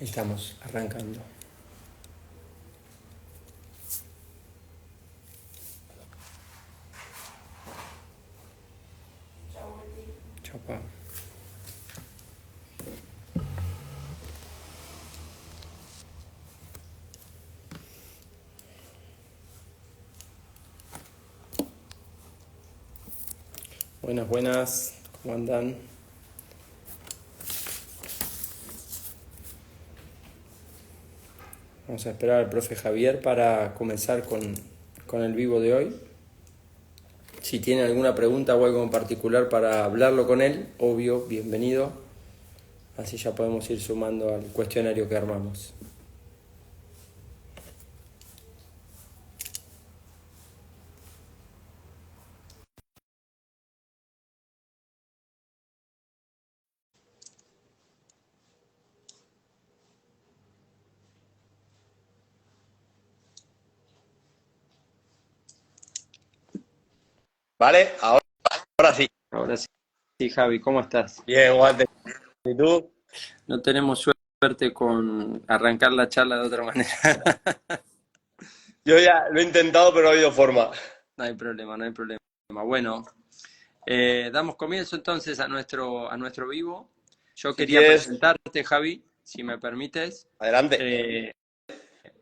Estamos arrancando. Chapa. Buenas, buenas. ¿Cómo andan? Vamos a esperar al profe Javier para comenzar con el vivo de hoy. Si tiene alguna pregunta o algo en particular para hablarlo con él, obvio, bienvenido. Así ya podemos ir sumando al cuestionario que armamos. Vale, ahora sí. Ahora sí, Javi, ¿cómo estás? Bien, Walter. ¿Y tú? No tenemos suerte con arrancar la charla de otra manera. Yo ya lo he intentado, pero no ha habido forma. No hay problema, no hay problema. Bueno, damos comienzo entonces a nuestro vivo. Yo Si quería quieres, presentarte, Javi, si me permites. adelante. Eh,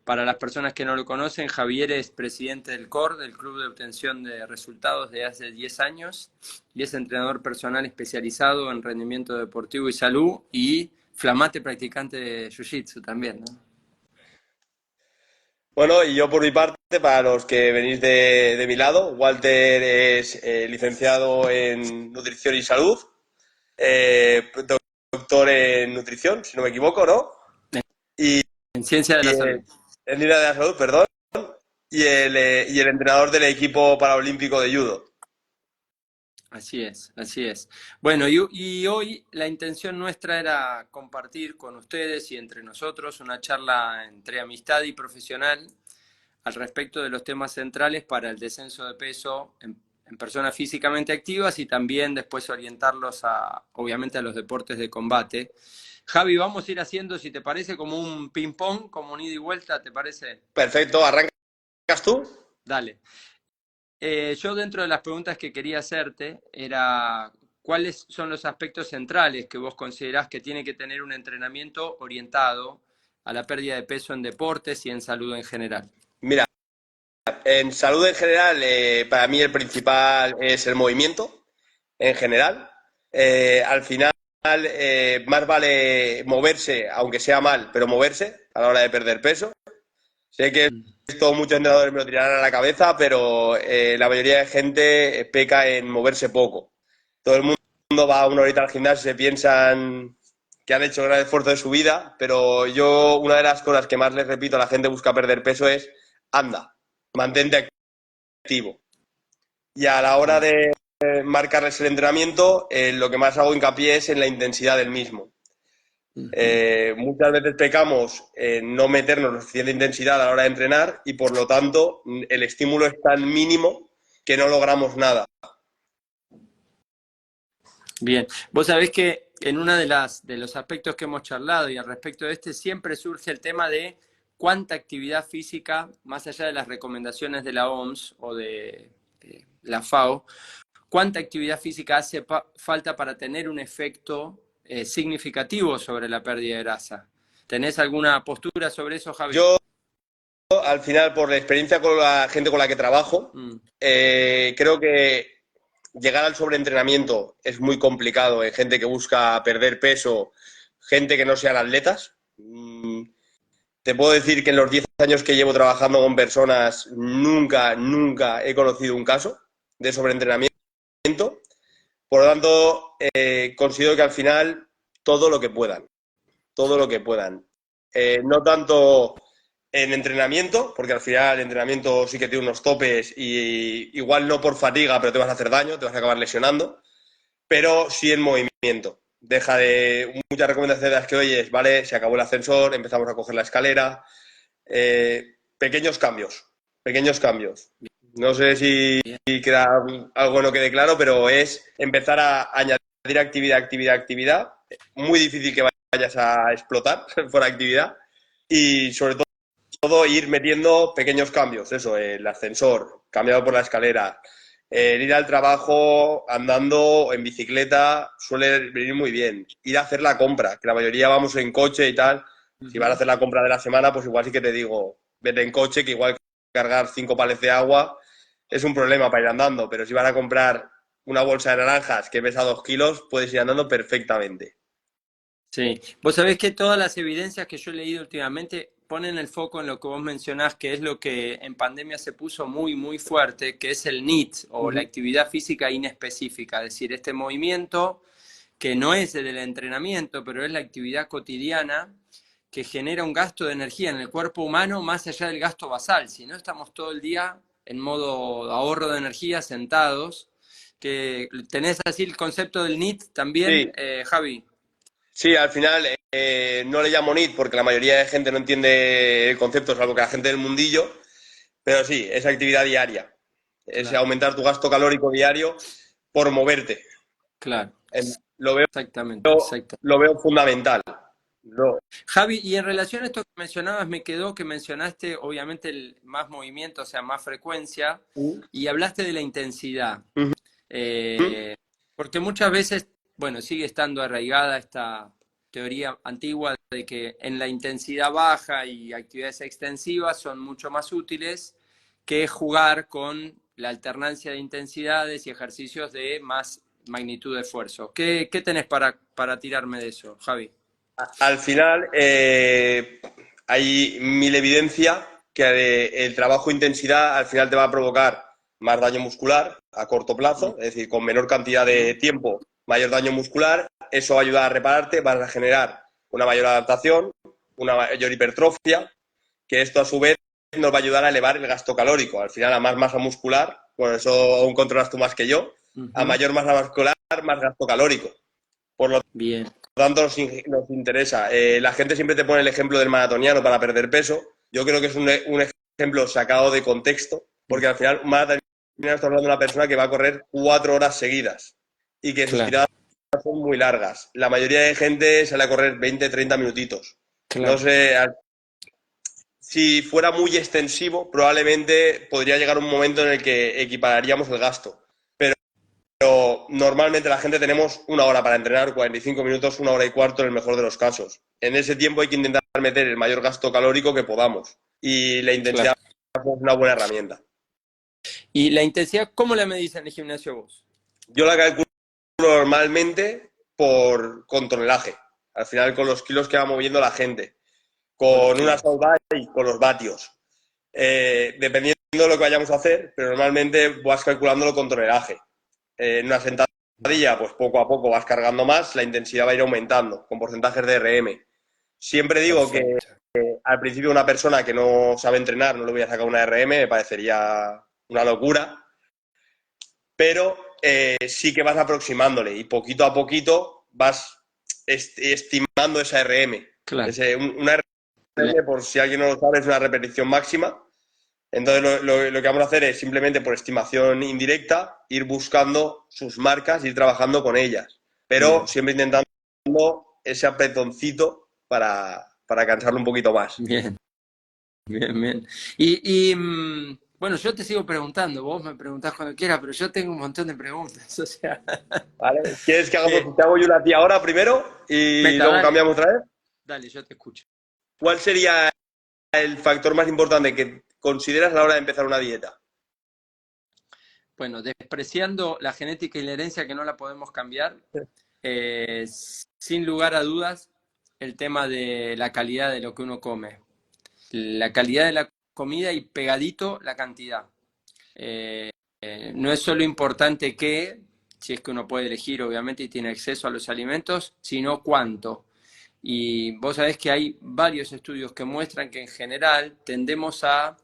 para las personas que no lo conocen, Javier es presidente del COR, del Club de Obtención de Resultados de hace 10 años, y es entrenador personal especializado en rendimiento deportivo y salud, y flamante practicante de Jiu-Jitsu también, ¿no? Bueno, y yo por mi parte, para los que venís de mi lado, Walter es licenciado en Nutrición y Salud, doctor en Nutrición, si no me equivoco, ¿no? Y, En Ciencia de y la Salud. en Línea de la Salud, perdón, y el entrenador del equipo paralímpico de judo. Así es, así es. Bueno, y hoy la intención nuestra era compartir con ustedes y entre nosotros una charla entre amistad y profesional al respecto de los temas centrales para el descenso de peso en personas físicamente activas y también después orientarlos obviamente, a los deportes de combate. Javi, vamos a ir haciendo, si te parece, como un ping-pong, como un ida y vuelta, ¿te parece? Perfecto, ¿arrancas tú? Dale. Yo dentro de las preguntas que quería hacerte era, ¿cuáles son los aspectos centrales que vos considerás que tiene que tener un entrenamiento orientado a la pérdida de peso en deportes y en salud en general? Mira, en salud en general, para mí el principal es el movimiento, en general. Al final, más vale moverse, aunque sea mal, pero moverse a la hora de perder peso. Sé que esto muchos entrenadores me lo tirarán a la cabeza, pero la mayoría de gente peca en moverse poco. Todo el mundo va una horita al gimnasio y se piensan que han hecho un gran esfuerzo de su vida, pero yo una de las cosas que más les repito a la gente que busca perder peso es anda, mantente activo. Y a la hora de marcarles el entrenamiento, lo que más hago hincapié es en la intensidad del mismo. Muchas veces pecamos en no meternos la suficiente intensidad a la hora de entrenar y por lo tanto el estímulo es tan mínimo que no logramos nada. Bien, vos sabés que en uno de los aspectos que hemos charlado y al respecto de este siempre surge el tema de cuánta actividad física, más allá de las recomendaciones de la OMS o de la FAO, cuánta actividad física hace falta para tener un efecto significativo sobre la pérdida de grasa. ¿Tenés alguna postura sobre eso, Javi? Yo, al final, por la experiencia con la gente con la que trabajo, creo que llegar al sobreentrenamiento es muy complicado en gente que busca perder peso, gente que no sean atletas. Te puedo decir que en los 10 años que llevo trabajando con personas, nunca he conocido un caso de sobreentrenamiento. Por lo tanto, considero que al final todo lo que puedan. No tanto en entrenamiento, porque al final el entrenamiento sí que tiene unos topes y igual no por fatiga, pero te vas a hacer daño, te vas a acabar lesionando, pero sí en movimiento. Deja de muchas recomendaciones de las que oyes, ¿vale? Se acabó el ascensor, empezamos a coger la escalera. Pequeños cambios, pequeños cambios. No sé si queda algo no quede claro, pero es empezar a añadir actividad. Muy difícil que vayas a explotar por actividad. Y sobre todo ir metiendo pequeños cambios, eso, el ascensor, cambiado por la escalera, el ir al trabajo andando en bicicleta suele venir muy bien. Ir a hacer la compra, que la mayoría vamos en coche y tal. Si vas a hacer la compra de la semana, pues igual sí que te digo, vete en coche, que igual cargar 5 palets de agua es un problema para ir andando, pero si vas a comprar una bolsa de naranjas que pesa 2 kilos, puedes ir andando perfectamente. Sí, vos sabés que todas las evidencias que yo he leído últimamente ponen el foco en lo que vos mencionás, que es lo que en pandemia se puso muy, muy fuerte, que es el NEAT o la actividad física inespecífica, es decir, este movimiento que no es el del entrenamiento, pero es la actividad cotidiana que genera un gasto de energía en el cuerpo humano más allá del gasto basal. Si no estamos todo el día en modo ahorro de energía, sentados, que tenés así el concepto del NEAT también, Sí, Javi. sí, al final no le llamo NEAT porque la mayoría de gente no entiende el concepto, salvo que la gente del mundillo, pero sí, es actividad diaria. Es Claro, aumentar tu gasto calórico diario por moverte. claro, Lo veo, exactamente, exacto. lo veo fundamental. Lo- Javi, y en relación a esto que mencionabas, me quedó que mencionaste obviamente el más movimiento, o sea, más frecuencia, y hablaste de la intensidad. Ujú. Porque muchas veces, bueno, sigue estando arraigada esta teoría antigua de que en la intensidad baja y actividades extensivas son mucho más útiles que jugar con la alternancia de intensidades y ejercicios de más magnitud de esfuerzo. ¿Qué tenés para tirarme de eso, Javi? Al final, hay mil evidencia que el trabajo intensidad al final te va a provocar más daño muscular a corto plazo, es decir, con menor cantidad de tiempo, mayor daño muscular. Eso va a ayudar a repararte, vas a generar una mayor adaptación, una mayor hipertrofia, que esto a su vez nos va a ayudar a elevar el gasto calórico. Al final, a más masa muscular, por eso aún controlas tú más que yo, a Ujú. mayor masa muscular, más gasto calórico. Por lo Bien, tanto, nos interesa. La gente siempre te pone el ejemplo del maratoniano para perder peso. Yo creo que es un ejemplo sacado de contexto, porque al final un maratoniano está hablando de una persona que va a correr 4 horas seguidas y que sus claro, tiradas son muy largas. La mayoría de gente sale a correr 20-30 minutitos. No claro. sé, si fuera muy extensivo, probablemente podría llegar un momento en el que equipararíamos el gasto. Pero normalmente la gente tenemos 1 hora para entrenar, 45 minutos, 1 hora y cuarto en el mejor de los casos. En ese tiempo hay que intentar meter el mayor gasto calórico que podamos. Y la intensidad Claro. es una buena herramienta. ¿Y la intensidad, cómo la medís en el gimnasio vos? Yo la calculo normalmente con tonelaje. Al final, con los kilos que va moviendo la gente. Con los Con una kilos. assault bike, con los vatios. Dependiendo de lo que vayamos a hacer, pero normalmente vas calculándolo con tonelaje. En una sentadilla, pues poco a poco vas cargando más, la intensidad va a ir aumentando con porcentajes de RM. Siempre digo que Perfecto. al principio una persona que no sabe entrenar no le voy a sacar una RM, me parecería una locura, pero sí que vas aproximándole y poquito a poquito vas estimando esa RM. Claro. Una RM, por si alguien no lo sabe, es una repetición máxima. Entonces lo que vamos a hacer es simplemente por estimación indirecta ir buscando sus marcas, ir trabajando con ellas, pero Bien, siempre intentando ese apretoncito para cansarlo un poquito más. bien, bien, bien. Bueno, yo te sigo preguntando, vos me preguntás cuando quieras, pero yo tengo un montón de preguntas. O sea, ¿Vale? ¿Quieres que eh, te hago yo la tía ahora primero y Meta, luego dale, cambiamos otra vez? dale, yo te escucho. ¿Cuál sería el factor más importante que consideras a la hora de empezar una dieta? Bueno, despreciando la genética y la herencia que no la podemos cambiar, eh, sin lugar a dudas, el tema de la calidad de lo que uno come. La calidad de la comida y pegadito la cantidad. Eh, no es solo importante que, si es que uno puede elegir, obviamente, y tiene acceso a los alimentos, sino cuánto. Y vos sabés que hay varios estudios que muestran que en general tendemos a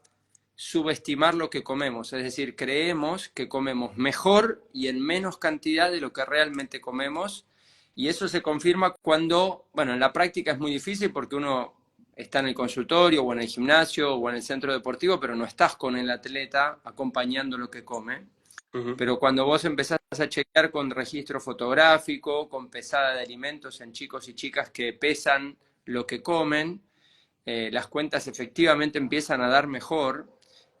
subestimar lo que comemos, es decir, creemos que comemos mejor y en menos cantidad de lo que realmente comemos, y eso se confirma cuando, bueno, en la práctica es muy difícil porque uno está en el consultorio o en el gimnasio o en el centro deportivo, pero no estás con el atleta acompañando lo que come. Ujú. Pero cuando vos empezás a chequear con registro fotográfico, con pesada de alimentos en chicos y chicas que pesan lo que comen, las cuentas efectivamente empiezan a dar mejor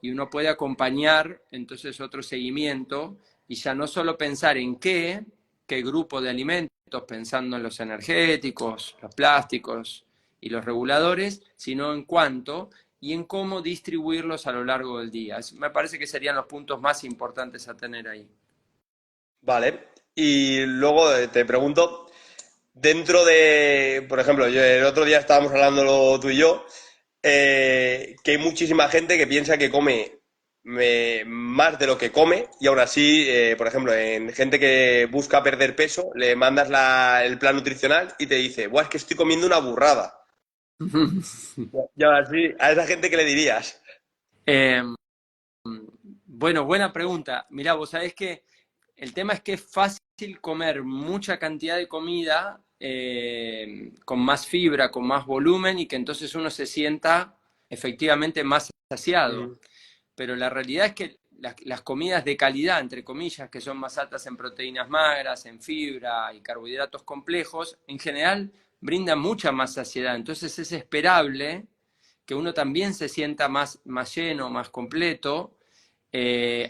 y uno puede acompañar entonces otro seguimiento y ya no solo pensar en qué grupo de alimentos, pensando en los energéticos, los plásticos y los reguladores, sino en cuánto y en cómo distribuirlos a lo largo del día. Me parece que serían los puntos más importantes a tener ahí. Vale. Y luego te pregunto, dentro de, por ejemplo, el otro día estábamos hablando tú y yo, que hay muchísima gente que piensa que come más de lo que come y aún así, por ejemplo, en gente que busca perder peso, le mandas el plan nutricional y te dice, Buah, es que estoy comiendo una burrada. Y ahora sí, a esa gente, ¿qué le dirías? Eh, bueno, buena pregunta. Mirá, vos sabés que el tema es que es fácil comer mucha cantidad de comida con más fibra, con más volumen y que entonces uno se sienta efectivamente más saciado. Mm. Pero la realidad es que las comidas de calidad, entre comillas, que son más altas en proteínas magras, en fibra y carbohidratos complejos, en general brindan mucha más saciedad. Entonces es esperable que uno también se sienta más lleno, más completo,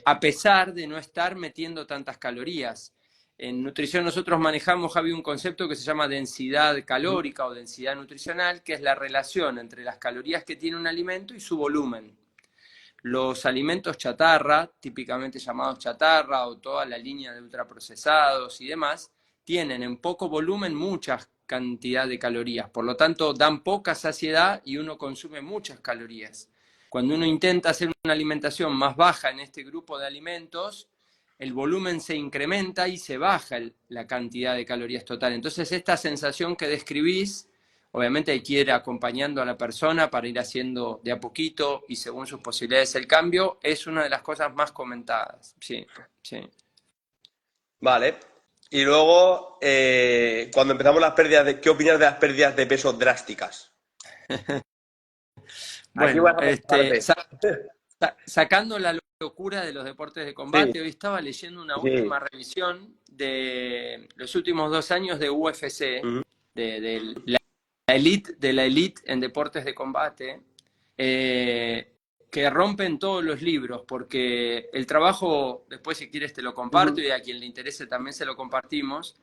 a pesar de no estar metiendo tantas calorías. En nutrición nosotros manejamos, Javi, un concepto que se llama densidad calórica o densidad nutricional, que es la relación entre las calorías que tiene un alimento y su volumen. Los alimentos chatarra, típicamente llamados chatarra, o toda la línea de ultraprocesados y demás, tienen en poco volumen mucha cantidad de calorías, por lo tanto dan poca saciedad y uno consume muchas calorías. Cuando uno intenta hacer una alimentación más baja en este grupo de alimentos, el volumen se incrementa y se baja la cantidad de calorías total. Entonces esta sensación que describís, obviamente hay que ir acompañando a la persona para ir haciendo de a poquito y según sus posibilidades el cambio, es una de las cosas más comentadas. Sí, sí. Vale. Y luego, cuando empezamos las pérdidas ¿qué opinas de las pérdidas de peso drásticas? Aquí vas Bueno, a mostrarte. sacando la locura de los deportes de Sí, combate, hoy estaba leyendo una sí. última revisión de los últimos 2 años de UFC, Ujú, de la elite en deportes de combate, eh, que rompen todos los libros, porque el trabajo, después si quieres te lo comparto ujú. y a quien le interese también se lo compartimos,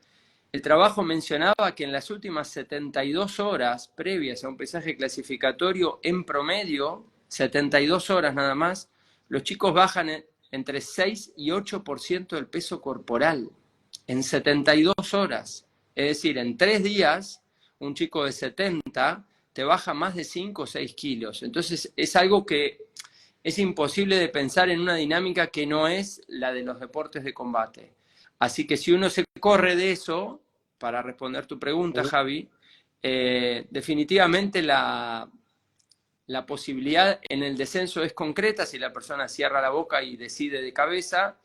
el trabajo mencionaba que en las últimas 72 horas previas a un pesaje clasificatorio, en promedio, 72 horas nada más, los chicos bajan entre 6 y 8% del peso corporal en 72 horas. Es decir, en 3 días, un chico de 70 te baja más de 5 o 6 kilos. Entonces es algo que es imposible de pensar en una dinámica que no es la de los deportes de combate. Así que si uno se corre de eso, para responder tu pregunta, Javi, definitivamente la posibilidad en el descenso es concreta si la persona cierra la boca y decide de cabeza,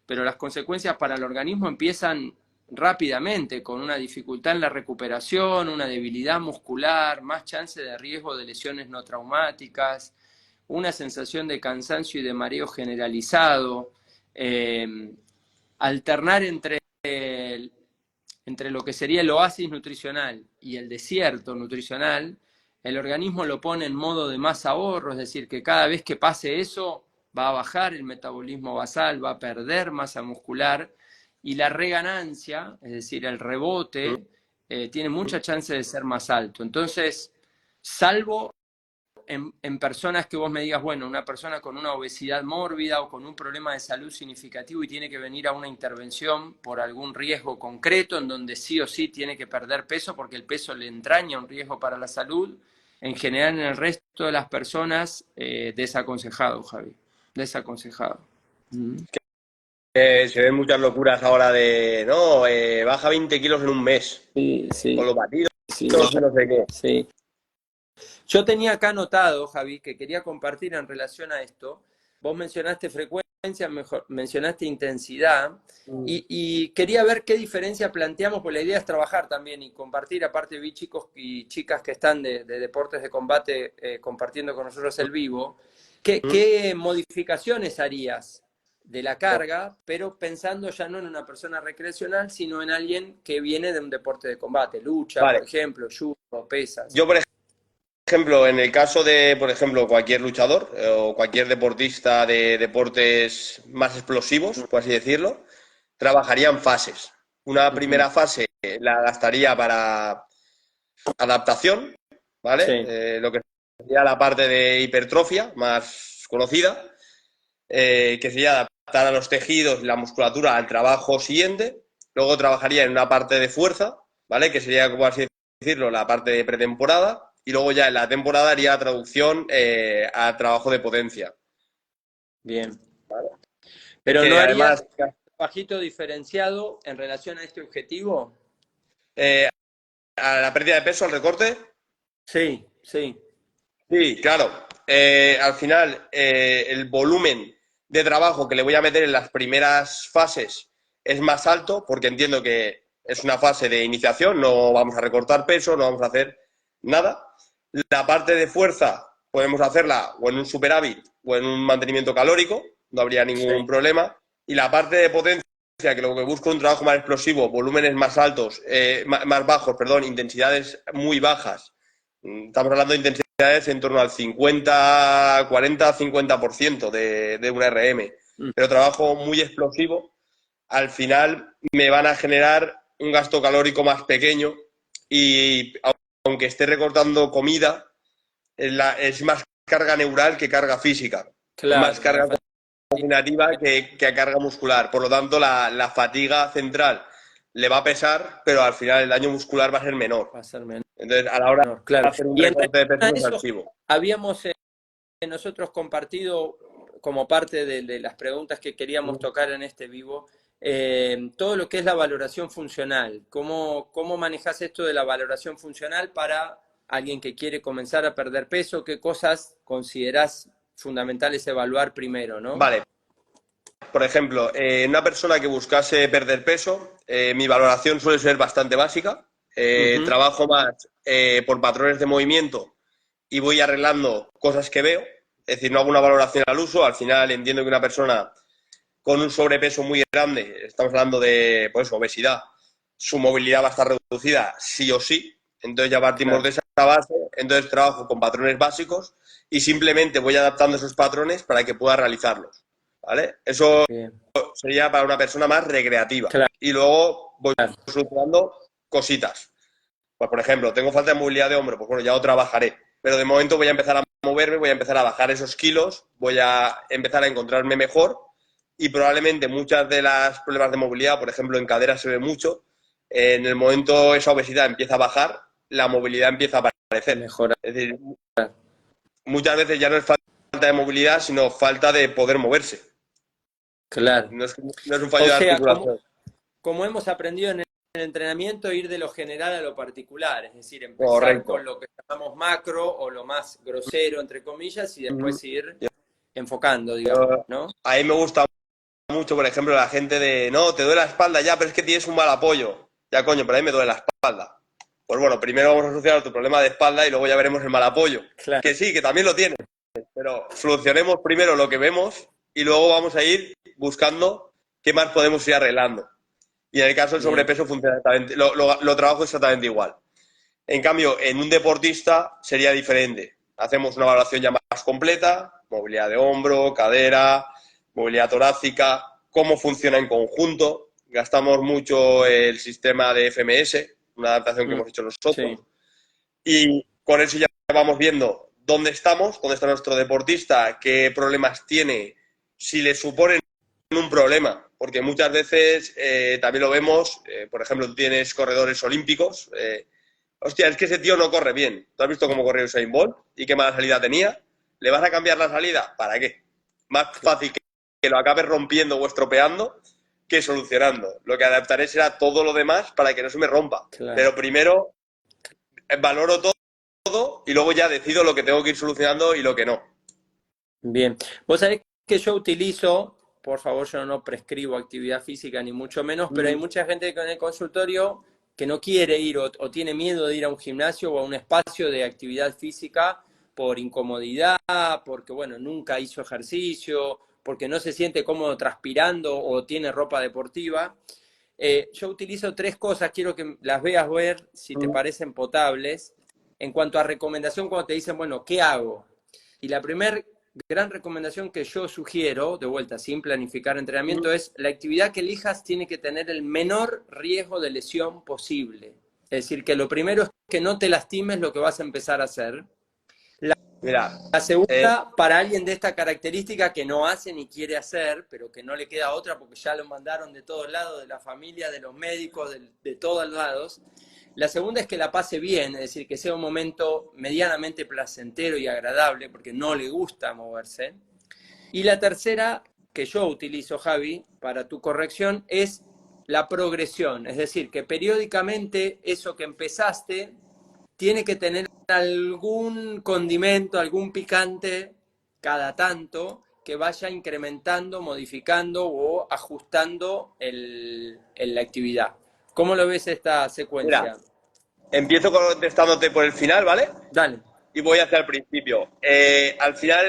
pero las consecuencias para el organismo empiezan rápidamente, con una dificultad en la recuperación, una debilidad muscular, más chance de riesgo de lesiones no traumáticas, una sensación de cansancio y de mareo generalizado, eh, alternar entre lo que sería el oasis nutricional y el desierto nutricional, el organismo lo pone en modo de más ahorro, es decir, que cada vez que pase eso va a bajar el metabolismo basal, va a perder masa muscular y la reganancia, es decir, el rebote, tiene mucha chance de ser más alto. Entonces, salvo en personas que vos me digas, bueno, una persona con una obesidad mórbida o con un problema de salud significativo y tiene que venir a una intervención por algún riesgo concreto en donde sí o sí tiene que perder peso porque el peso le entraña un riesgo para la salud, en general en el resto de las personas, desaconsejado, Javi, desaconsejado. Se ven muchas locuras ahora de, no, baja 20 kilos en un mes, Sí, con sí, los batidos sí, y no sé qué. sí. Yo tenía acá anotado, Javi, que quería compartir en relación a esto. Vos mencionaste frecuencia, mencionaste intensidad, Mm. y quería ver qué diferencia planteamos, pues la idea es trabajar también y compartir, aparte vi chicos y chicas que están de deportes de combate compartiendo con nosotros el vivo, ¿qué modificaciones harías de la carga, pero pensando ya no en una persona recreacional, sino en alguien que viene de un deporte de combate, lucha, por Vale. ejemplo, judo, pesas. Yo, por ejemplo, en el caso de, por ejemplo, cualquier luchador o cualquier deportista de deportes más explosivos, por así decirlo, trabajaría en fases. Una Ujú. primera fase la gastaría para adaptación, ¿vale? Sí, Lo que sería la parte de hipertrofia más conocida, que sería adaptar a los tejidos y la musculatura al trabajo siguiente. Luego trabajaría en una parte de fuerza, ¿vale? Que sería, como así decirlo, la parte de pretemporada. Y luego ya en la temporada haría la traducción a trabajo de potencia. bien. ¿Vale? Pero ¿no Que harías además, bajito diferenciado en relación a este objetivo? eh, a la pérdida de peso, al recorte, Sí, sí, sí, claro. Al final, el volumen de trabajo que le voy a meter en las primeras fases es más alto, porque entiendo que es una fase de iniciación, no vamos a recortar peso, no vamos a hacer nada. La parte de fuerza podemos hacerla o en un superávit o en un mantenimiento calórico, no habría ningún sí, problema. Y la parte de potencia, que lo que busco es un trabajo más explosivo, volúmenes más altos, más bajos, perdón, intensidades muy bajas. Estamos hablando de intensidades en torno al 50, 40, 50% de un RM. mm, Pero trabajo muy explosivo, al final me van a generar un gasto calórico más pequeño y aunque esté recortando comida, es más carga neural que carga física. Es más claro, la carga fatiga cognitiva que carga muscular. Por lo tanto, la fatiga central le va a pesar, pero al final el daño muscular va a ser menor. va a ser menor, Entonces, a la hora de claro. hacer un Y en recorte de relación a peso eso, exhaustivo. habíamos nosotros compartido como parte de las preguntas que queríamos tocar en este vivo, todo lo que es la valoración funcional. ¿Cómo manejas esto de la valoración funcional para alguien que quiere comenzar a perder peso? ¿Qué cosas considerás fundamentales evaluar primero, no? Vale, por ejemplo, una persona que buscase perder peso, mi valoración suele ser bastante básica. Ujú. Trabajo más por patrones de movimiento y voy arreglando cosas que veo. Es decir, no hago una valoración al uso. Al final entiendo que una persona con un sobrepeso muy grande, estamos hablando de pues, obesidad, su movilidad va a estar reducida sí o sí. Entonces ya partimos Claro, de esa base. Entonces trabajo con patrones básicos y simplemente voy adaptando esos patrones para que pueda realizarlos. ¿Vale? Eso bien, sería para una persona más recreativa. claro, Y luego voy solucionando cositas. Pues, por ejemplo, tengo falta de movilidad de hombro, pues bueno, ya lo trabajaré. Pero de momento voy a empezar a moverme, voy a empezar a bajar esos kilos, voy a empezar a encontrarme mejor y probablemente muchas de las problemas de movilidad, por ejemplo, en cadera se ve mucho, en el momento esa obesidad empieza a bajar, la movilidad empieza a a aparecer. mejorar, Es decir, muchas veces ya no es falta de movilidad, sino falta de poder moverse. claro. No es un fallo O de sea, articulación. como hemos aprendido en el entrenamiento, ir de lo general a lo particular, es decir, empezar con Correcto. lo que llamamos macro o lo más grosero, entre comillas, y Ujú. después ir enfocando, digamos, Yo- ¿no? a mí me gusta mucho, por ejemplo, la gente de, no, te duele la espalda ya, pero es que tienes un mal apoyo. Ya, coño, pero a mí me duele la espalda. Pues bueno, primero vamos a solucionar tu problema de espalda y luego ya veremos el mal apoyo. Claro, Que sí, que también lo tienes, pero solucionemos primero lo que vemos y luego vamos a ir buscando qué más podemos ir arreglando. Y en el caso del bien, sobrepeso funciona exactamente, lo trabajo exactamente igual. En cambio, en un deportista sería diferente. Hacemos una evaluación ya más completa, movilidad de hombro, cadera, movilidad torácica, cómo funciona en conjunto. Gastamos mucho el sistema de FMS, una adaptación que mm, hemos hecho sí, nosotros, y con eso ya vamos viendo dónde estamos, dónde está nuestro deportista, qué problemas tiene, si le suponen un problema, porque muchas veces también lo vemos, por ejemplo, tú tienes corredores olímpicos, hostia, es que ese tío no corre bien. ¿Tú has visto cómo corrió Usain Bolt y qué mala salida tenía? ¿Le vas a cambiar la salida? ¿Para qué? Más fácil que lo acabes rompiendo o estropeando que solucionando. Lo que adaptaré será todo lo demás para que no se me rompa. claro, Pero primero valoro todo y luego ya decido lo que tengo que ir solucionando y lo que no. bien. Vos sabés que yo utilizo, por favor, yo no prescribo actividad física ni mucho menos, pero hay Mm, mucha gente en el consultorio que no quiere ir o tiene miedo de ir a un gimnasio o a un espacio de actividad física por incomodidad, porque, bueno, nunca hizo ejercicio, porque no se siente cómodo transpirando o tiene ropa deportiva. Yo utilizo 3 cosas, quiero que las veas ver si te parecen potables. En cuanto a recomendación, cuando te dicen, bueno, ¿qué hago? Y la primera gran recomendación que yo sugiero, de vuelta, sin planificar entrenamiento, es la actividad que elijas tiene que tener el menor riesgo de lesión posible. Es decir, que lo primero es que no te lastimes lo que vas a empezar a hacer. Mira, La segunda, para alguien de esta característica que no hace ni quiere hacer, pero que no le queda otra porque ya lo mandaron de todos lados, de la familia, de los médicos, de todos lados. La segunda es que la pase bien, es decir, que sea un momento medianamente placentero y agradable, porque no le gusta moverse. Y la tercera, que yo utilizo, Javi, para tu corrección, es la progresión. Es decir, que periódicamente eso que empezaste tiene que tener algún condimento, algún picante cada tanto que vaya incrementando, modificando o ajustando la actividad. ¿Cómo lo ves esta mira, secuencia? empiezo contestándote por el final, ¿vale? Dale. Y voy hacia el principio. Al final,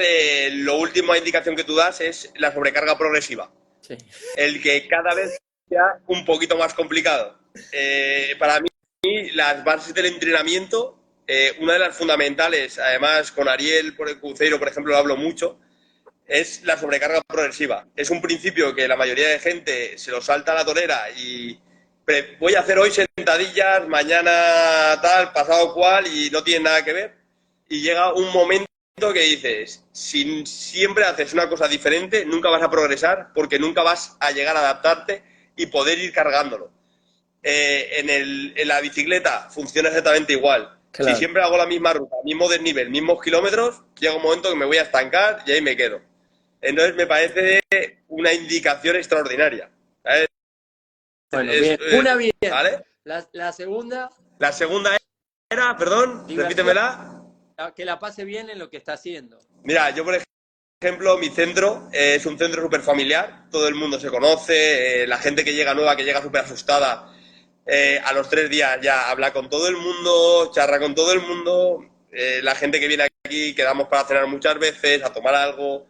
la última indicación que tú das es la sobrecarga progresiva. Sí. El que cada vez sea un poquito más complicado. Para mí, las bases del entrenamiento, una de las fundamentales, además con Ariel por el Cruzeiro, por ejemplo, lo hablo mucho, es la sobrecarga progresiva. Es un principio que la mayoría de gente se lo salta a la torera y voy a hacer hoy sentadillas, mañana tal, pasado cual, y no tiene nada que ver. Y llega un momento que dices, si siempre haces una cosa diferente, nunca vas a progresar porque nunca vas a llegar a adaptarte y poder ir cargándolo. En la bicicleta funciona exactamente igual. Claro. Si siempre hago la misma ruta, mismo desnivel, mismos kilómetros, llega un momento que me voy a estancar y ahí me quedo. Entonces me parece una indicación extraordinaria. ¿Sabes? Bueno, bien. Una bien. ¿Vale? La segunda. La segunda era, perdón, Diversión. repítemela. Que la pase bien en lo que está haciendo. Mira, yo por ejemplo, mi centro es un centro súper familiar, todo el mundo se conoce, la gente que llega nueva, que llega súper asustada, a los 3 días ya habla con todo el mundo, charra con todo el mundo, la gente que viene aquí quedamos para cenar muchas veces, a tomar algo,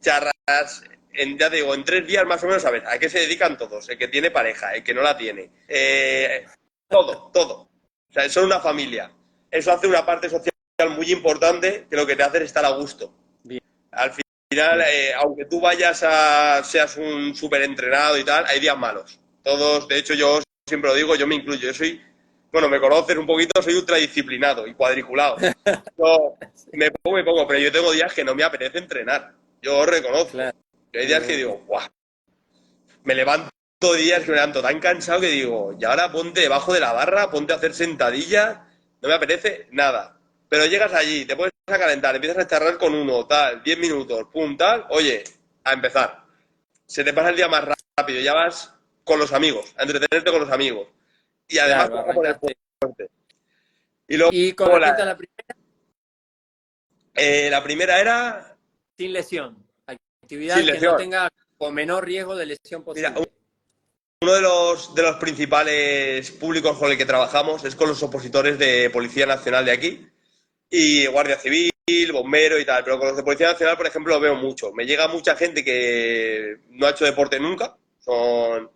charras, ya te digo, en 3 días más o menos sabes a qué se dedican todos, el que tiene pareja, el que no la tiene, todo. O sea, son una familia. Eso hace una parte social muy importante que lo que te hace es estar a gusto. Bien. Al final, aunque tú seas un súper entrenado y tal, hay días malos. Todos, de hecho, yo siempre lo digo, yo me incluyo. Yo soy, bueno, me conoces un poquito, soy ultradisciplinado y cuadriculado. Yo me pongo, pero yo tengo días que no me apetece entrenar. Yo reconozco. Claro. Hay días que digo, ¡guau! Me levanto días que me levanto tan cansado que digo, y ahora ponte debajo de la barra, ponte a hacer sentadillas, no me apetece nada. Pero llegas allí, te pones a calentar, empiezas a charlar con uno, tal, 10 minutos, pum, tal, oye, a empezar. Se te pasa el día más rápido, ya vas con los amigos, a entretenerte con los amigos. Y además Claro, vas a poner arrancaste. fuerte. Y luego Y con respecto a la primera, la primera era sin lesión. Actividad sin que no lesión. tenga con menor riesgo de lesión posible. Mira, uno de los principales públicos con el que trabajamos es con los opositores de Policía Nacional de aquí y Guardia Civil, Bombero y tal, pero con los de Policía Nacional, por ejemplo, lo veo mucho. Me llega mucha gente que no ha hecho deporte nunca, son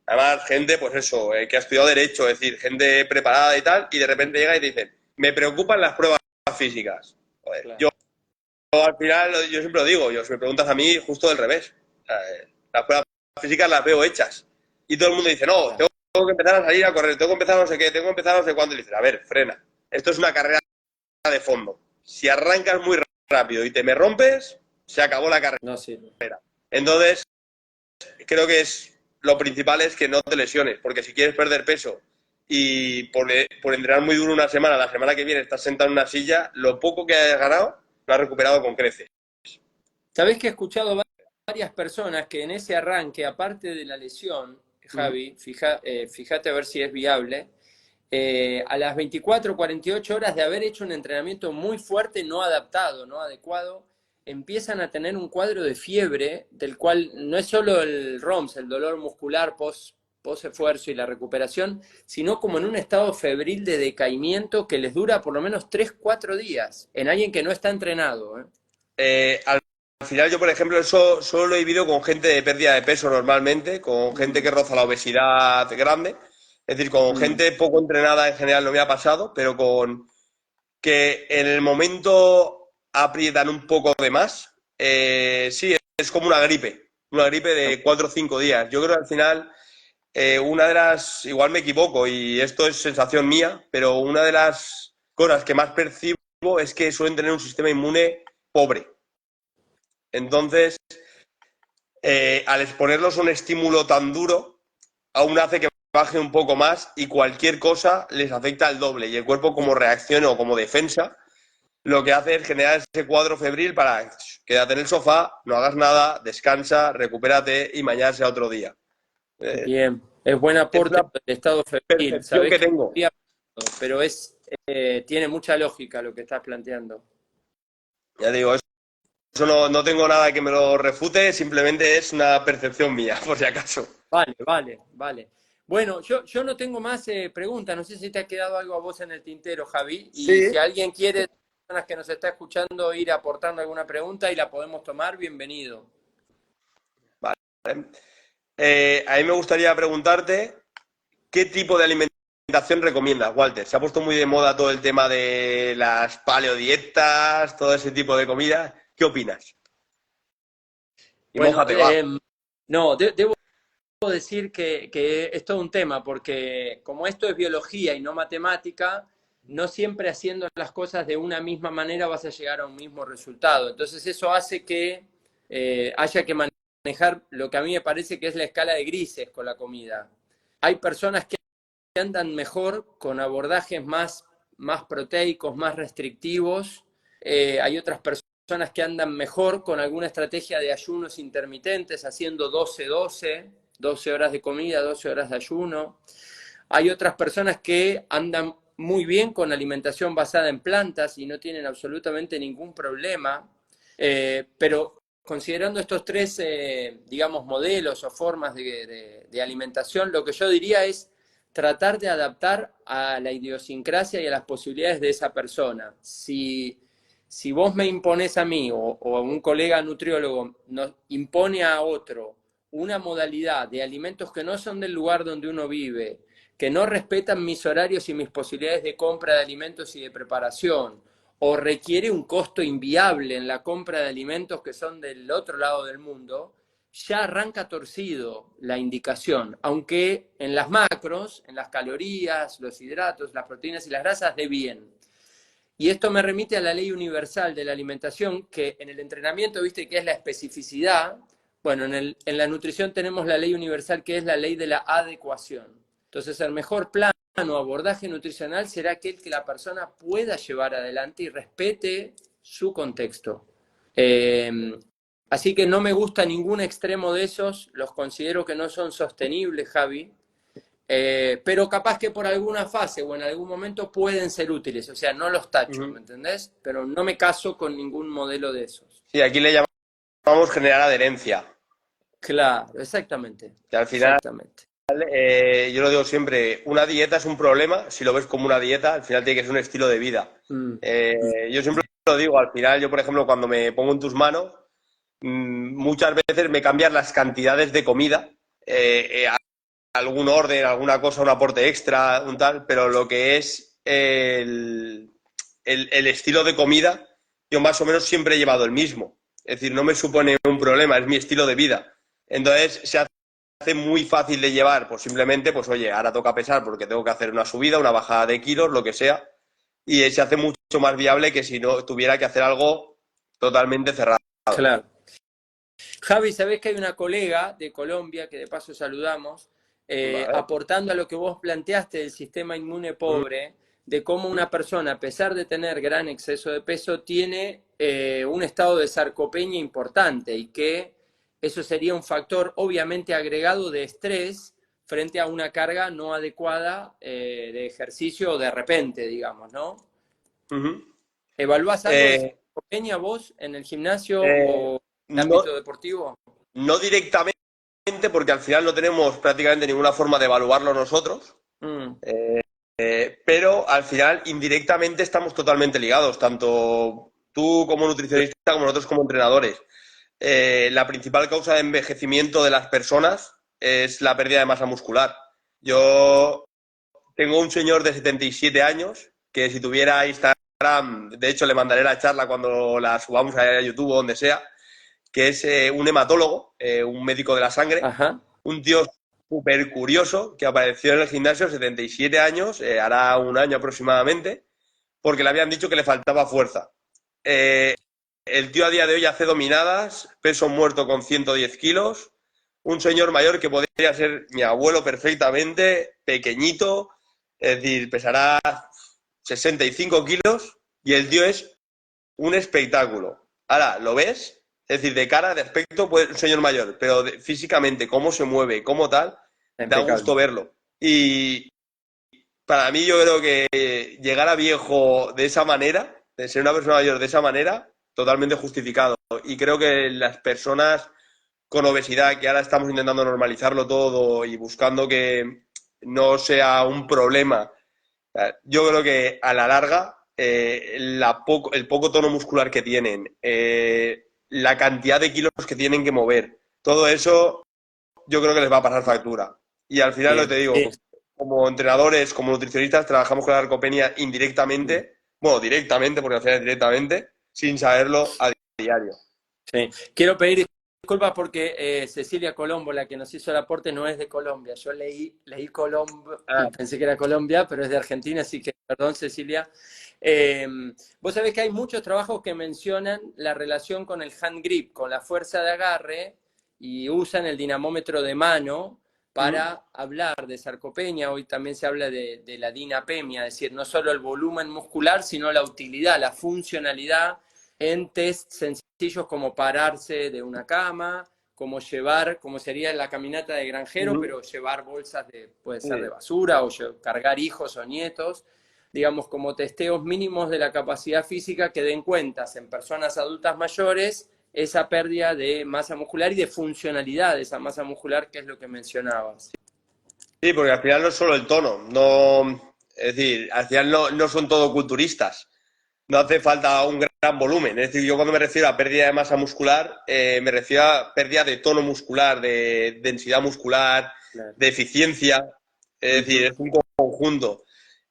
además gente, pues eso, que ha estudiado Derecho, es decir, gente preparada y tal, y de repente llega y te dicen, me preocupan las pruebas físicas. Joder, Claro. yo al final, yo siempre lo digo, si me preguntas a mí, justo del revés. O sea, las pruebas físicas las veo hechas. Y todo el mundo dice, no, Claro. tengo que empezar a salir a correr, tengo que empezar a no sé qué, tengo que empezar a no sé cuándo. Y dices, a ver, frena. Esto es una carrera de fondo. Si arrancas muy rápido y te me rompes, se acabó la carrera. No sirve. Entonces, creo que lo principal es que no te lesiones, porque si quieres perder peso y por entrenar muy duro una semana, la semana que viene estás sentado en una silla, lo poco que hayas ganado lo has recuperado con creces. Sabés que he escuchado varias personas que en ese arranque, aparte de la lesión, Javi, fíjate a ver si es viable, a las 24 o 48 horas de haber hecho un entrenamiento muy fuerte, no adaptado, no adecuado, empiezan a tener un cuadro de fiebre, del cual no es solo el ROMS, el dolor muscular post-esfuerzo y la recuperación, sino como en un estado febril de decaimiento que les dura por lo menos 3-4 días, en alguien que no está entrenado. Al final yo, por ejemplo, eso solo lo he vivido con gente de pérdida de peso normalmente, con gente que roza la obesidad grande. Es decir, con Mm. gente poco entrenada en general no me ha pasado, pero con que en el momento aprietan un poco de más, sí, es como una gripe de 4 o 5 días. Yo creo que al final, una de las, igual me equivoco y esto es sensación mía, pero una de las cosas que más percibo es que suelen tener un sistema inmune pobre. Entonces, al exponerlos a un estímulo tan duro, aún hace que baje un poco más y cualquier cosa les afecta al doble. Y el cuerpo, como reacción o como defensa, lo que hace es generar ese cuadro febril para quédate en el sofá, no hagas nada, descansa, recupérate y mañana sea otro día. Eh, Bien, es buen es aporte una del estado febril. percepción Sabés que que no tengo. había pensado, pero tiene mucha lógica lo que estás planteando. Ya digo, eso no tengo nada que me lo refute, simplemente es una percepción mía, por si acaso. Vale, vale, vale. Bueno, yo no tengo más preguntas. No sé si te ha quedado algo a vos en el tintero, Javi. Y Sí, si alguien quiere, personas que nos está escuchando, ir aportando alguna pregunta y la podemos tomar, bienvenido. vale. A mí me gustaría preguntarte qué tipo de alimentación recomiendas, Walter. Se ha puesto muy de moda todo el tema de las paleodietas, todo ese tipo de comida. ¿Qué opinas? Y Bueno, mójate, va. no, debo decir que es todo un tema, porque como esto es biología y no matemática, no siempre haciendo las cosas de una misma manera vas a llegar a un mismo resultado. Entonces eso hace que haya que manejar lo que a mí me parece que es la escala de grises con la comida. Hay personas que andan mejor con abordajes más proteicos, más restrictivos. Hay otras personas que andan mejor con alguna estrategia de ayunos intermitentes, haciendo 12 horas de comida, 12 horas de ayuno. Hay otras personas que andan muy bien con alimentación basada en plantas y no tienen absolutamente ningún problema, pero considerando estos tres, digamos, modelos o formas de alimentación, lo que yo diría es tratar de adaptar a la idiosincrasia y a las posibilidades de esa persona. Si vos me impones a mí o a un colega nutriólogo nos impone a otro una modalidad de alimentos que no son del lugar donde uno vive, que no respetan mis horarios y mis posibilidades de compra de alimentos y de preparación, o requiere un costo inviable en la compra de alimentos que son del otro lado del mundo, ya arranca torcido la indicación, aunque en las macros, en las calorías, los hidratos, las proteínas y las grasas, de bien. Y esto me remite a la ley universal de la alimentación, que en el entrenamiento, viste que es la especificidad. Bueno, en la nutrición tenemos la ley universal, que es la ley de la adecuación. Entonces, el mejor plan o abordaje nutricional será aquel que la persona pueda llevar adelante y respete su contexto. Así que no me gusta ningún extremo de esos, los considero que no son sostenibles, Javi. Pero capaz que por alguna fase o en algún momento pueden ser útiles, o sea, no los tacho, Ujú. ¿me entendés? Pero no me caso con ningún modelo de esos. Sí, aquí le llamamos generar adherencia. Claro, exactamente, Que al final, exactamente. yo lo digo siempre, una dieta es un problema. Si lo ves como una dieta, al final tiene que ser un estilo de vida. Mm, Yo siempre lo digo, al final, yo, por ejemplo, cuando me pongo en tus manos, muchas veces me cambian las cantidades de comida, algún orden, alguna cosa, un aporte extra, un tal, pero lo que es el estilo de comida, yo más o menos siempre he llevado el mismo. Es decir, no me supone un problema, es mi estilo de vida. Entonces se hace muy fácil de llevar, pues simplemente, pues oye, ahora toca pesar porque tengo que hacer una subida, una bajada de kilos, lo que sea, y se hace mucho más viable que si no tuviera que hacer algo totalmente cerrado. claro. Javi, sabés que hay una colega de Colombia, que de paso saludamos, Vale. aportando a lo que vos planteaste del sistema inmune pobre, de cómo una persona, a pesar de tener gran exceso de peso, tiene un estado de sarcopenia importante y que eso sería un factor obviamente agregado de estrés frente a una carga no adecuada de ejercicio de repente, digamos, ¿no? Uh -huh. ¿Evaluás algo de eh, sarcopenia vos en el gimnasio eh, o en el no, ámbito deportivo? no directamente, porque al final no tenemos prácticamente ninguna forma de evaluarlo nosotros, Mm, pero al final indirectamente estamos totalmente ligados, tanto tú como nutricionista como nosotros como entrenadores. la principal causa de envejecimiento de las personas es la pérdida de masa muscular. Yo tengo un señor de 77 años que si tuviera Instagram, de hecho le mandaré la charla cuando la subamos a YouTube o donde sea, que es un hematólogo, un médico de la sangre, Ajá. un tío súper curioso que apareció en el gimnasio, 77 años, hará un año aproximadamente, porque le habían dicho que le faltaba fuerza. Eh, el tío a día de hoy hace dominadas, peso muerto con 110 kilos, un señor mayor que podría ser mi abuelo perfectamente, pequeñito, es decir, pesará 65 kilos y el tío es un espectáculo. Ahora, ¿lo ves? Es decir, de cara, de aspecto, pues un señor mayor, pero físicamente, cómo se mueve, cómo tal, da gusto Impecable. verlo. Y para mí yo creo que llegar a viejo de esa manera, de ser una persona mayor de esa manera, totalmente justificado. Y creo que las personas con obesidad, que ahora estamos intentando normalizarlo todo y buscando que no sea un problema, yo creo que a la larga el poco tono muscular que tienen, la cantidad de kilos que tienen que mover, todo eso yo creo que les va a pasar factura. Y al final, lo que Sí, te digo, sí. como entrenadores, como nutricionistas, trabajamos con la sarcopenia indirectamente, bueno, directamente, porque al final es directamente, sin saberlo a diario. Sí. Quiero pedir disculpas porque Cecilia Colombo, la que nos hizo el aporte, no es de Colombia. Yo leí Colombo y Ah, pensé que era Colombia, pero es de Argentina, así que perdón, Cecilia. Eh, Vos sabés que hay muchos trabajos que mencionan la relación con el hand grip, con la fuerza de agarre, y usan el dinamómetro de mano mm, para hablar de sarcopenia. Hoy también se habla de la dinapemia, es decir, no solo el volumen muscular, sino la utilidad, la funcionalidad en test sencillos como pararse de una cama, como llevar, como sería la caminata de granjero, mm, pero llevar bolsas de, puede ser de sí. basura o cargar hijos o nietos, digamos, como testeos mínimos de la capacidad física que den cuentas en personas adultas mayores esa pérdida de masa muscular y de funcionalidad de esa masa muscular, que es lo que mencionabas. Sí, porque al final no es solo el tono, no, es decir, al final no son todo culturistas. No hace falta un gran volumen. Es decir, yo cuando me refiero a pérdida de masa muscular, me refiero a pérdida de tono muscular, de densidad muscular, Claro. de eficiencia. Es decir, Uh-huh. es un conjunto.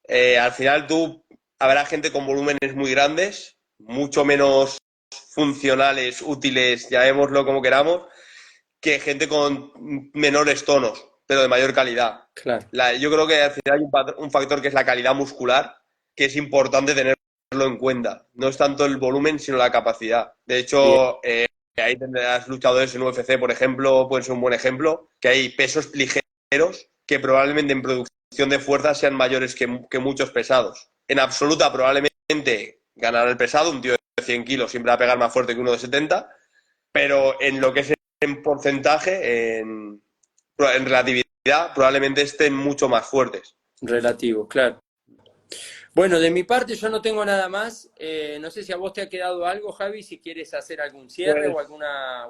Al final tú habrá gente con volúmenes muy grandes, mucho menos funcionales, útiles, llamémoslo como queramos, que gente con menores tonos, pero de mayor calidad. Claro. Yo creo que al final hay un factor que es la calidad muscular, que es importante tenerlo en cuenta. No es tanto el volumen, sino la capacidad. De Bien. hecho, ahí tendrás luchadores en UFC, por ejemplo, puede ser un buen ejemplo, que hay pesos ligeros que probablemente en producción de fuerza sean mayores que muchos pesados. En absoluta, probablemente ganará el pesado, un tío de 100 kilos siempre va a pegar más fuerte que uno de 70, pero en lo que es en porcentaje, en relatividad, probablemente estén mucho más fuertes. Relativo, claro. Bueno, de mi parte yo no tengo nada más. No sé si a vos te ha quedado algo, Javi, si quieres hacer algún cierre Pues, o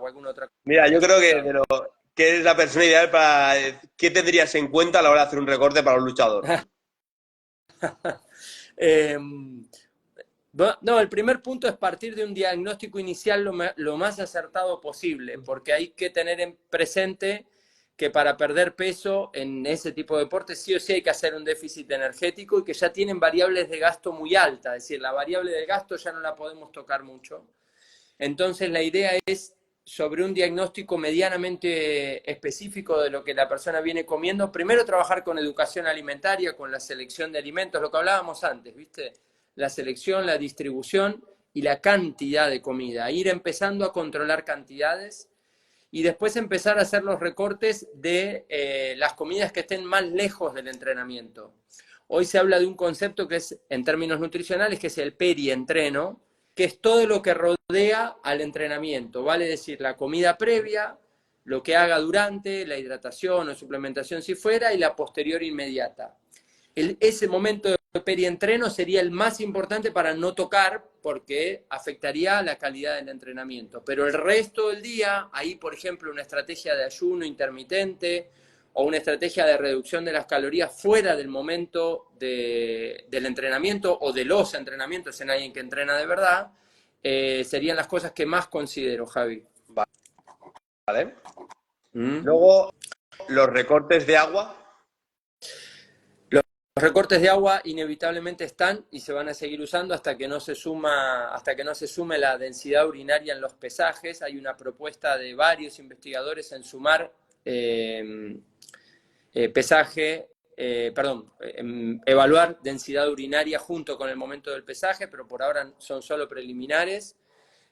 alguna otra mira, yo creo que, cosa. que eres la persona ideal para... ¿Qué tendrías en cuenta a la hora de hacer un recorte para un luchador? Eh, no, el primer punto es partir de un diagnóstico inicial lo más acertado posible, porque hay que tener en presente que para perder peso en ese tipo de deportes sí o sí hay que hacer un déficit energético y que ya tienen variables de gasto muy altas, es decir, la variable de gasto ya no la podemos tocar mucho. Entonces la idea es sobre un diagnóstico medianamente específico de lo que la persona viene comiendo, primero trabajar con educación alimentaria, con la selección de alimentos, lo que hablábamos antes, ¿viste? La selección, la distribución y la cantidad de comida, ir empezando a controlar cantidades y después empezar a hacer los recortes de las comidas que estén más lejos del entrenamiento. Hoy se habla de un concepto que es, en términos nutricionales, que es el perientreno, que es todo lo que rodea al entrenamiento, vale decir, la comida previa, lo que haga durante, la hidratación o suplementación si fuera, y la posterior inmediata. Ese momento de perientreno sería el más importante para no tocar porque afectaría la calidad del entrenamiento. Pero el resto del día, ahí por ejemplo una estrategia de ayuno intermitente o una estrategia de reducción de las calorías fuera del momento del entrenamiento o de los entrenamientos en alguien que entrena de verdad, serían las cosas que más considero, Javi. ¿vale? ¿Mm? Luego, los recortes de agua. Los recortes de agua inevitablemente están y se van a seguir usando hasta que no se sume la densidad urinaria en los pesajes. Hay una propuesta de varios investigadores en sumar evaluar densidad urinaria junto con el momento del pesaje, pero por ahora son solo preliminares.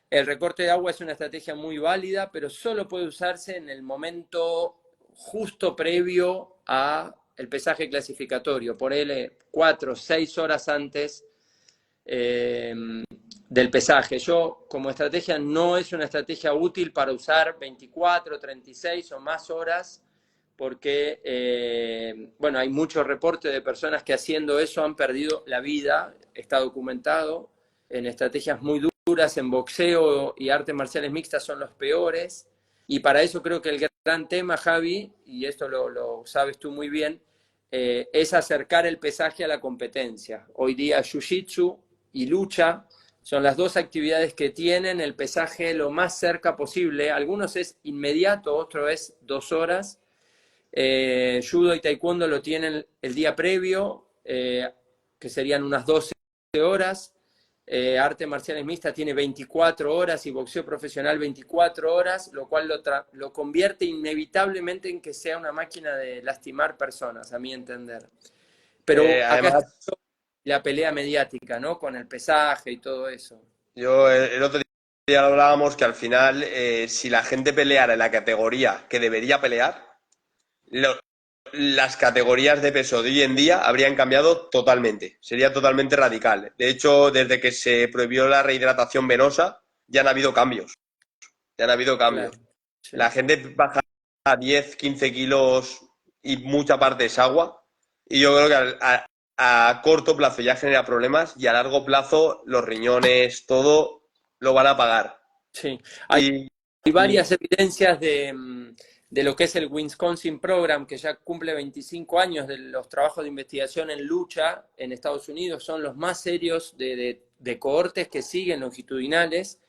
El recorte de agua es una estrategia muy válida, pero solo puede usarse en el momento justo previo a el pesaje clasificatorio, por él 4 o 6 horas antes del pesaje. Yo, como estrategia, no es una estrategia útil para usar 24, 36 o más horas, porque, bueno, hay muchos reportes de personas que haciendo eso han perdido la vida, está documentado, en estrategias muy duras, en boxeo y artes marciales mixtas son los peores, y para eso creo que el gran tema, Javi, y esto lo sabes tú muy bien, es acercar el pesaje a la competencia. Hoy día Jiu-Jitsu y lucha son las dos actividades que tienen el pesaje lo más cerca posible. Algunos es inmediato, otro es 2 horas. Judo y Taekwondo lo tienen el día previo, que serían unas 12 horas. Arte marciales mixta tiene 24 horas y boxeo profesional 24 horas, lo cual lo convierte inevitablemente en que sea una máquina de lastimar personas, a mi entender. Pero acá Además, está la pelea mediática, ¿no? Con el pesaje y todo eso. yo el otro día lo hablábamos que al final, si la gente peleara en la categoría que debería pelear, las categorías de peso de hoy en día habrían cambiado totalmente. Sería totalmente radical. De hecho, desde que se prohibió la rehidratación venosa, ya han habido cambios. Ya han habido cambios. Claro. Sí. La gente baja a 10, 15 kilos y mucha parte es agua. Y yo creo que a corto plazo ya genera problemas y a largo plazo los riñones, todo lo van a pagar. Sí. Y, Hay y varias evidencias de lo que es el Wisconsin Program, que ya cumple 25 años de los trabajos de investigación en lucha en Estados Unidos, son los más serios de cohortes que siguen longitudinales.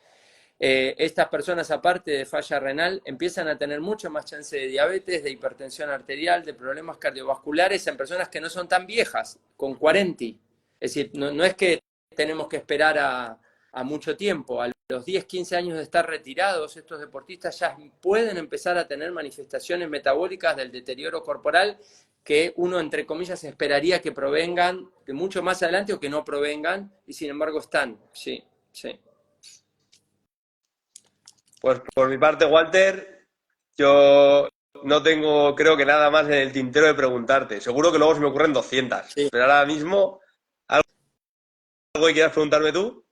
Estas personas, aparte de falla renal, empiezan a tener mucho más chance de diabetes, de hipertensión arterial, de problemas cardiovasculares en personas que no son tan viejas, con 40. Es decir, no es que tenemos que esperar a mucho tiempo. A los 10, 15 años de estar retirados, estos deportistas ya pueden empezar a tener manifestaciones metabólicas del deterioro corporal que uno, entre comillas, esperaría que provengan de mucho más adelante o que no provengan, y sin embargo están. Sí, sí. pues por mi parte, Walter, yo no tengo, creo que nada más en el tintero de preguntarte. Seguro que luego se me ocurren 200, Sí. pero ahora mismo, ¿algo que quieras preguntarme tú?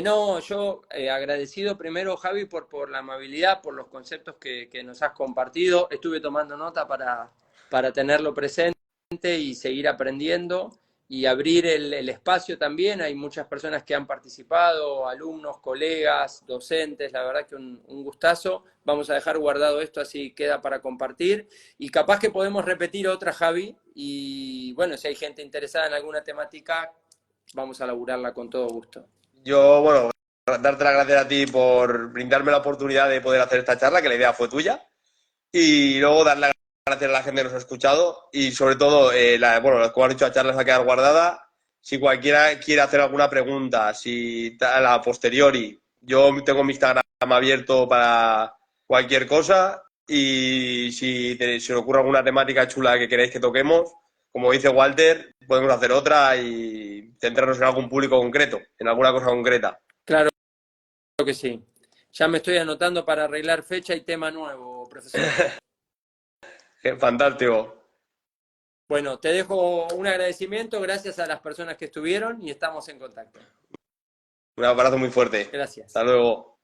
No, yo agradecido primero, Javi, por la amabilidad, por los conceptos que nos has compartido. Estuve tomando nota para tenerlo presente y seguir aprendiendo y abrir el espacio también. Hay muchas personas que han participado, alumnos, colegas, docentes, la verdad que un gustazo. Vamos a dejar guardado esto, así queda para compartir. Y capaz que podemos repetir otra, Javi, y bueno, si hay gente interesada en alguna temática, vamos a laburarla con todo gusto. Yo, bueno, darte las gracias a ti por brindarme la oportunidad de poder hacer esta charla, que la idea fue tuya, y luego dar las gracias a la gente que nos ha escuchado y sobre todo, bueno, como has dicho, la charla se va a quedar guardada. Si cualquiera quiere hacer alguna pregunta, si a la posteriori, yo tengo mi Instagram abierto para cualquier cosa y si se os ocurre alguna temática chula que queréis que toquemos, como dice Walter, podemos hacer otra y centrarnos en algún público concreto, en alguna cosa concreta. Claro que sí. Ya me estoy anotando para arreglar fecha y tema nuevo, profesor. Fantástico. Bueno, te dejo un agradecimiento, gracias a las personas que estuvieron y estamos en contacto. Un abrazo muy fuerte. Gracias. Hasta luego.